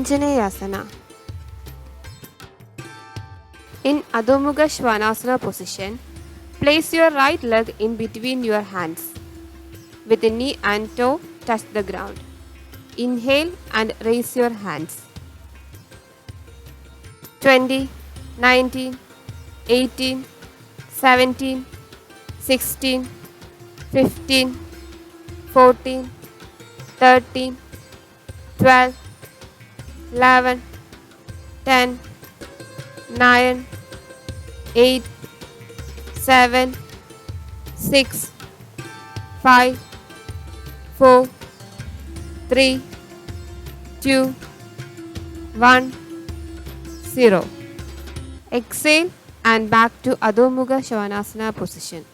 Anjaneyāsana. In Adho Mukha Svanasana position, place your right leg in between your hands. With the knee and toe touch the ground. Inhale and raise your hands. 20, 19, 18, 17, 16, 15, 14, 13, 12, 11, 10, 9, 8, 7, 6, 5, 4, 3, 2, 1, 0. Exhale and back to Adho Mukha Svanasana position.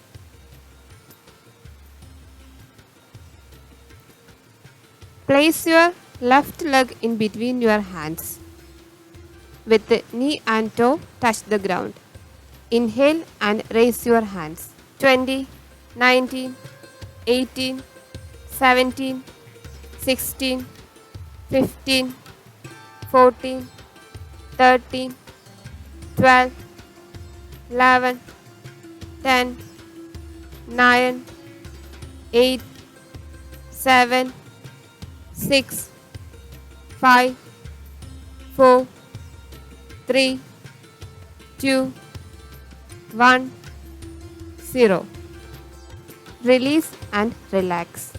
Place your left leg in between your hands. With the knee and toe touch the ground. Inhale and raise your hands. 20, 19, 18, 17, 16, 15, 14, 13, 12, 11, 10, 9, 8, 7, 6, 5, 4, 3, 2, 1, 0. Release and relax.